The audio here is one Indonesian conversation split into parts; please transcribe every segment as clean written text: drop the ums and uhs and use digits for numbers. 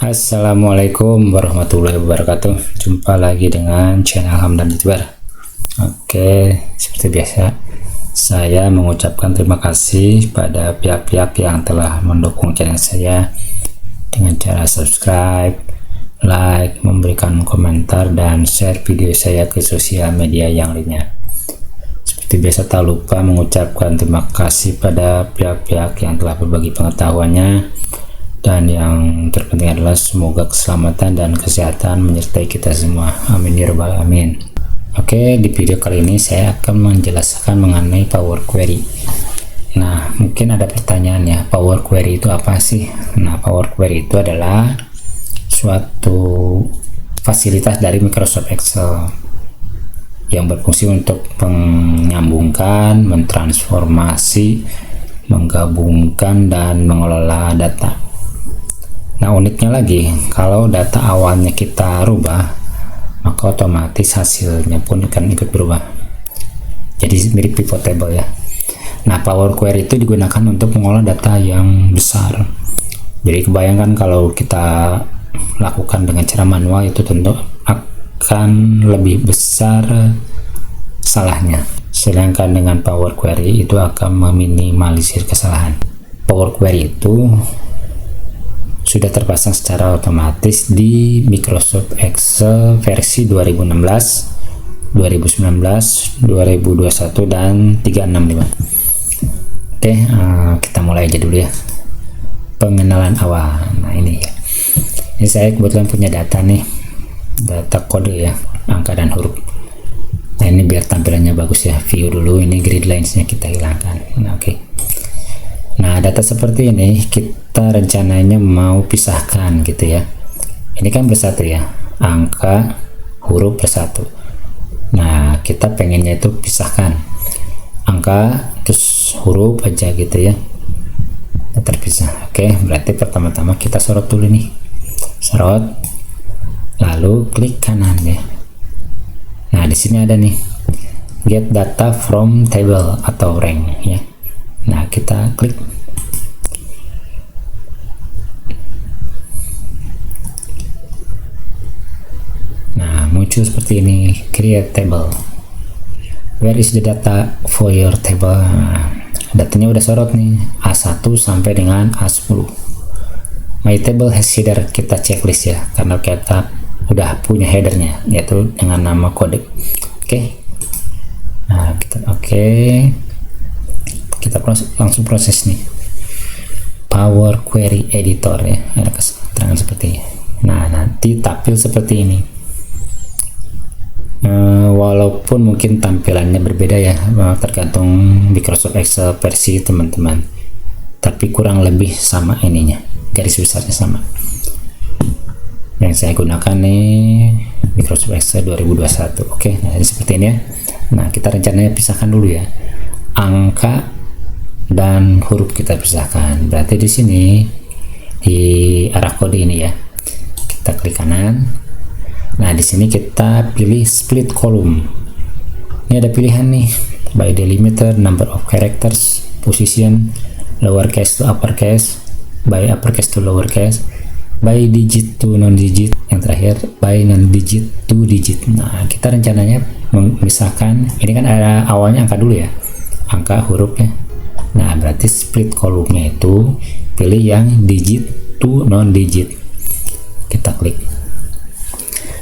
Assalamualaikum warahmatullahi wabarakatuh. Jumpa lagi dengan channel Hamdan YouTuber. Oke, seperti biasa saya mengucapkan terima kasih pada pihak-pihak yang telah mendukung channel saya dengan cara subscribe, like, memberikan komentar, dan share video saya ke sosial media yang lainnya. Seperti biasa, tak lupa mengucapkan terima kasih pada pihak-pihak yang telah berbagi pengetahuannya, dan yang terpenting adalah semoga keselamatan dan kesehatan menyertai kita semua. Amin ya rabbal alamin. Oke, di video kali ini saya akan menjelaskan mengenai Power Query. Nah, mungkin ada pertanyaan ya, Power Query itu apa sih? Nah, Power Query itu adalah suatu fasilitas dari Microsoft Excel yang berfungsi untuk menyambungkan, mentransformasi, menggabungkan, dan mengelola data. Nah, uniknya lagi, kalau data awalnya kita rubah, maka otomatis hasilnya pun akan ikut berubah. Jadi mirip pivot table ya. Nah, Power Query itu digunakan untuk mengolah data yang besar. Jadi kebayangkan kalau kita lakukan dengan cara manual, itu tentu akan lebih besar salahnya. Sedangkan dengan Power Query itu akan meminimalisir kesalahan. Power Query itu sudah terpasang secara otomatis di Microsoft Excel versi 2016, 2019, 2021, dan 365. Oke, kita mulai aja dulu ya. Pengenalan awal. Nah, ini ya. Ini saya kebetulan punya data nih, data kode ya, angka dan huruf. Nah, ini biar tampilannya bagus ya. View dulu, ini grid lines-nya kita hilangkan. Nah, oke. Nah, data seperti ini kita rencananya mau pisahkan gitu ya. Ini kan bersatu ya, angka, huruf bersatu. Nah, kita pengennya itu pisahkan angka terus huruf aja gitu ya, terpisah. Oke, berarti pertama-tama kita sorot dulu nih, sorot, lalu klik kanan ya. Nah, di sini ada nih get data from table atau rank ya. Nah, kita klik. Nah, muncul seperti ini, create table. Where is the data for your table? Nah, datanya udah sorot nih, A1 sampai dengan A10. My table has header, kita checklist ya, karena kita udah punya headernya, yaitu dengan nama kode. Oke. Nah, kita langsung proses nih Power Query Editor ya, ada keterangan seperti ini. Nah, nanti tampil seperti ini. Walaupun mungkin tampilannya berbeda ya, tergantung Microsoft Excel versi teman-teman, tapi kurang lebih sama ininya, garis besarnya sama. Yang saya gunakan nih Microsoft Excel 2021. Oke, nah ini seperti ini ya. Nah, kita rencananya pisahkan dulu ya, angka dan huruf kita pisahkan. Berarti di sini di arah kode ini ya, kita klik kanan. Nah, di sini kita pilih split column. Ini ada pilihan nih, by delimiter, number of characters, position, lowercase to uppercase, by uppercase to lowercase, by digit to non digit, yang terakhir by non digit to digit. Nah, kita rencananya memisahkan, ini kan ada awalnya angka dulu ya, angka huruf ya. Nah, berarti split kolomnya itu pilih yang digit to non digit, kita klik.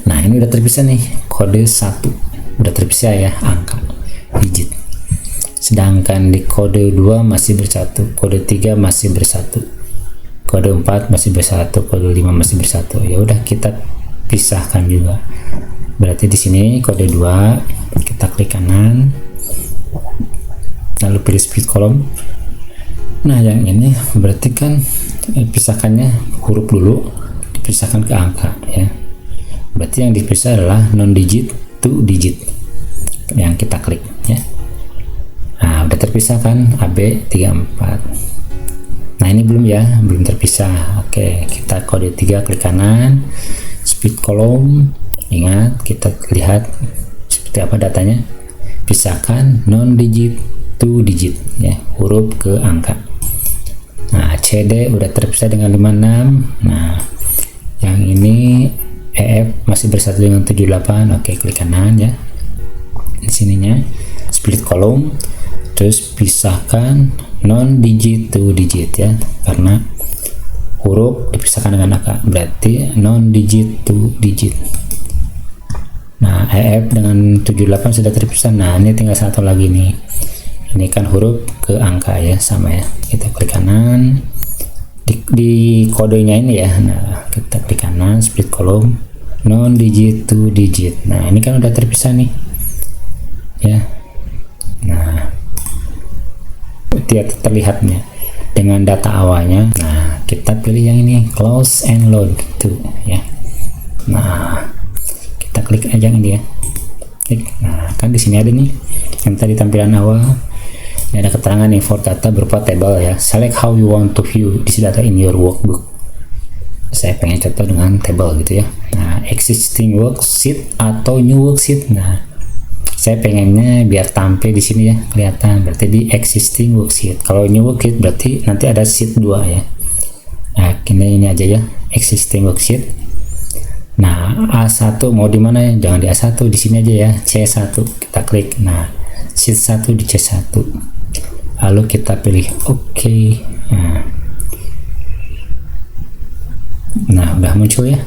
Nah, ini udah terpisah nih, kode 1 udah terpisah ya, angka digit. Sedangkan di kode 2 masih bersatu, kode 3 masih bersatu, kode 4 masih bersatu, kode 5 masih bersatu. Ya udah, kita pisahkan juga. Berarti di sini kode 2 kita klik kanan, lalu pilih split column. Nah, yang ini berarti kan pisahkannya huruf dulu, dipisahkan ke angka ya. Berarti yang dipisah adalah non digit to digit yang kita klik ya. Nah, udah terpisah kan, AB34. Nah, ini belum ya, belum terpisah. Oke, kita kode 3 klik kanan, split column. Ingat, kita lihat seperti apa datanya. Pisahkan non digit to digit ya, huruf ke angka. Nah, CD udah terpisah dengan 56. Nah, Yang ini EF masih bersatu dengan 78. Oke, klik kanan ya. Di sininya split column, terus pisahkan non digit to digit ya, karena huruf dipisahkan dengan angka, berarti non digit to digit. Nah, EF dengan 78 sudah terpisah. Nah, ini tinggal satu lagi nih. Ini kan huruf ke angka ya, sama ya. Kita klik kanan di kodenya ini ya. Nah, kita klik kanan split column non digit to digit. Nah, ini kan udah terpisah nih ya. Nah, terlihatnya dengan data awalnya. Nah, kita pilih yang ini close and load tuh ya. Nah, kita klik aja ini ya. Klik. Nah, kan di sini ada nih yang tadi tampilan awal. Ini ada keterangan nih for data berupa table ya. Select how you want to view this data in your workbook. Saya pengen contoh dengan table gitu ya. Nah, existing worksheet atau new worksheet. Nah, saya pengennya biar tampil di sini ya, kelihatan, berarti di existing worksheet. Kalau new worksheet berarti nanti ada sheet 2 ya. Nah, ini aja ya, existing worksheet. Nah, A1 mau di mana ya? Jangan di A1, di sini aja ya, C1 kita klik. Nah, sheet 1 di C1. Lalu kita pilih OK. Nah, udah muncul ya.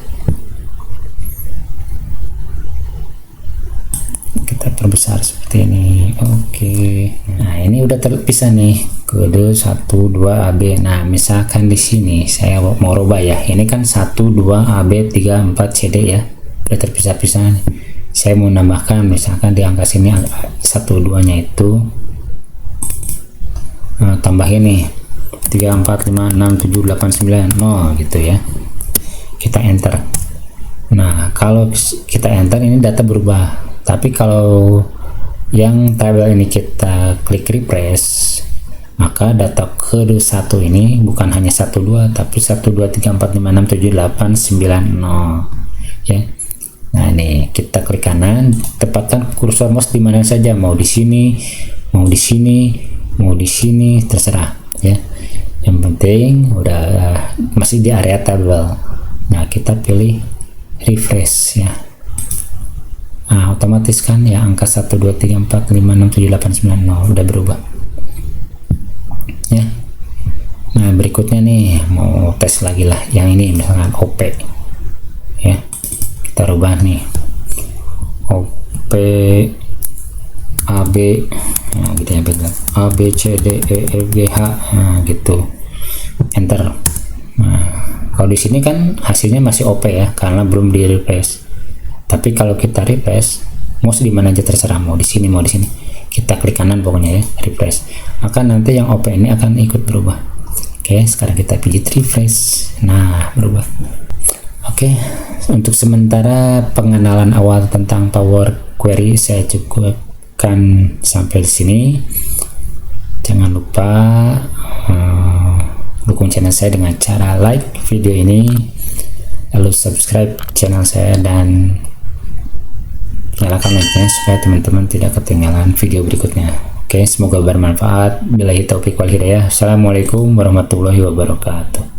Kita perbesar seperti ini. Oke. Nah, ini udah terpisah nih. Kode 1 2 AB. Nah, misalkan di sini saya mau rubah ya. Ini kan 1 2 AB 3 4 CD ya. Udah terpisah-pisah. Saya mau nambahkan misalkan di angka sini 1 2 nya itu tambahin nih 3 4 5 6 7 8 9 0 gitu ya. Kita enter. Nah, kalau kita enter ini data berubah. Tapi kalau yang tabel ini kita klik refresh, maka data kode 1 ini bukan hanya 1 2 tapi 1 2 3 4 5 6 7 8 9 0 ya. Nah, ini kita klik kanan, tepatkan kursor mouse di mana saja, mau di sini, mau di sini, mau di sini, terserah ya. Yang penting udah masih di area tabel. Nah, kita pilih refresh ya. Nah, otomatis kan ya angka 1 2 3 4 5 6 7 8 9 0 udah berubah ya. Nah, berikutnya nih mau tes lagi lah yang ini, misalkan OP ya. Kita rubah nih OP AB, nah gitu ya, A B C D E F G H, nah gitu, enter. Nah, kalau di sini kan hasilnya masih OP ya, karena belum di refresh. Tapi kalau kita refresh, mouse di mana aja terserah, mau di sini mau di sini, kita klik kanan pokoknya ya, refresh, maka nanti yang OP ini akan ikut berubah. Oke, sekarang kita pilih refresh. Nah, berubah. Oke, untuk sementara pengenalan awal tentang Power Query saya cukupkan sampai di sini. Jangan lupa dukung channel saya dengan cara like video ini, lalu subscribe channel saya dan nyalakan loncengnya supaya teman-teman tidak ketinggalan video berikutnya. Oke, semoga bermanfaat. Billahi taufiq wal hidayah. Assalamualaikum warahmatullahi wabarakatuh.